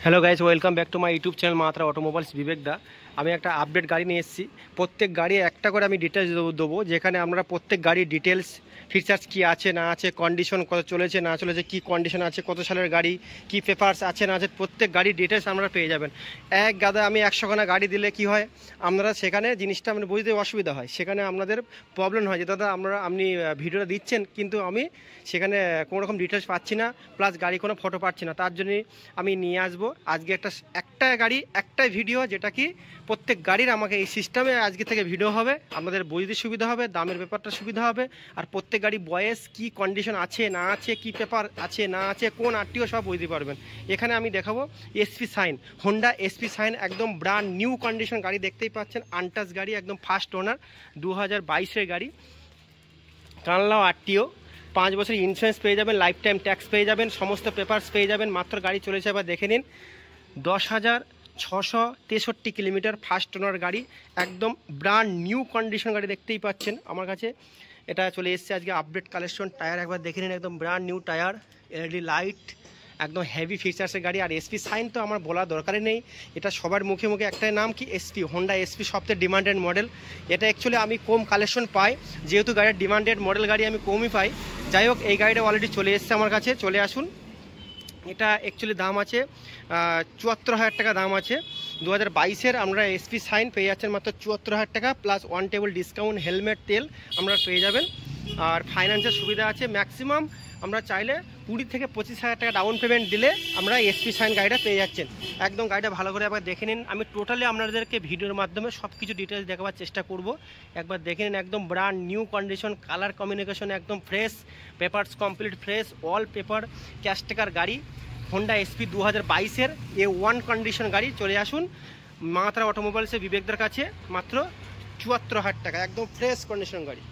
Hello guys, welcome back to my YouTube channel মাত্রা automobiles বিবেক দা। আমি একটা আপডেট গাড়ি নিয়ে এসেছি। প্রত্যেক গাড়ি একটা করে আমি ডিটেলস দেবো, যেখানে আমরা প্রত্যেক গাড়ির ডিটেলস, ফিচার্স কী আছে না আছে, কন্ডিশন কত চলেছে না চলেছে, কী কন্ডিশন আছে, কত সালের গাড়ি, কী পেপারস আছে না আছে, প্রত্যেক গাড়ির ডিটেলস আপনারা পেয়ে যাবেন। এক গাদা আমি 100খানা গাড়ি দিলে কি হয়, আপনারা সেখানে জিনিসটা মানে বুঝতে অসুবিধা হয়, সেখানে আপনাদের প্রবলেম হয় যে দাদা আপনি ভিডিওটা দিচ্ছেন কিন্তু আমি সেখানে কোনো রকম ডিটেলস পাচ্ছি না, প্লাস গাড়ি কোনো ফটো পাচ্ছি না। তার জন্যই আমি নিয়ে আসবো আজকে একটা গাড়ি একটাই ভিডিও, যেটা কি প্রত্যেক গাড়ির আমাকে এই সিস্টেমে আজকে থেকে ভিডিও হবে, আপনাদের বুঝতে সুবিধা হবে, দামের ব্যাপারটা সুবিধা হবে, আর প্রত্যেক গাড়ি বয়স কী কন্ডিশন আছে না আছে, কী পেপার আছে না আছে, কোন আরটিও সব বুঝতে পারবেন। এখানে আমি দেখাবো SP shine, Honda SP shine, একদম ব্র্যান্ড নিউ কন্ডিশন গাড়ি দেখতেই পাচ্ছেন, আনটাচ গাড়ি, একদম ফার্স্ট ওনার, 2022-এর গাড়ি, কানলাও আরটিও, 5 বছর ইন্স্যুরেন্স পেয়ে যাবেন, লাইফ টাইম ট্যাক্স পেয়ে যাবেন, সমস্ত পেপারস পেয়ে যাবেন। মাত্র গাড়ি চলেছে, আবার দেখে নিন, 10,663 কিলোমিটার, ফার্স্ট ওনার গাড়ি, একদম ব্র্যান্ড নিউ কন্ডিশন গাড়ি দেখতেই পাচ্ছেন আমার কাছে। এটা চলে এসছে আজকে আপডেট কালেকশন। টায়ার একবার দেখে নিন, একদম brand new tyre, LED light, একদম হেভি ফিচার্সের গাড়ি। আর এসপি সাইন তো আমার বলার দরকারই নেই, এটা সবার মুখে মুখে একটাই নাম কি এসপি, হোন্ডা এসপি, সবচেয়ে ডিমান্ডেড মডেল। এটা অ্যাকচুয়ালি আমি কম কালেকশন পাই, যেহেতু গাড়ির ডিমান্ডেড মডেল গাড়ি আমি কমই পাই। যাই হোক, এই গাড়িটা অলরেডি চলে এসছে আমার কাছে, চলে আসুন। এটা অ্যাকচুয়ালি দাম আছে 74,000 টাকা দাম আছে। 2022-এর আমরা এসপি সাইন পেয়ে যাচ্ছেন মাত্র 74,000 টাকা, plus one table discount, helmet, তেল আমরা পেয়ে যাবেন। আর ফাইন্যান্সের সুবিধা আছে, ম্যাক্সিমাম আমরা চাইলে 20 থেকে 25,000 টাকা ডাউন পেমেন্ট দিলে আমরা এসপি সাইন গাড়িটা পেয়ে যাচ্ছেন। একদম গাড়িটা ভালো করে একবার দেখে নিন, আমি টোটালি আপনাদেরকে ভিডিওর মাধ্যমে সব কিছু ডিটেলস দেখাবার চেষ্টা করব। একবার দেখে নিন, একদম brand new condition, colour communication একদম fresh, papers complete fresh, all paper, ক্যাশটেকার গাড়ি, হোন্ডা এসপি 2022-এর A1 কন্ডিশন গাড়ি। চলে আসুন মাত্রা অটোমোবাইলসে বিবেকদের কাছে, মাত্র 74,000 টাকা, একদম ফ্রেশ কন্ডিশন গাড়ি।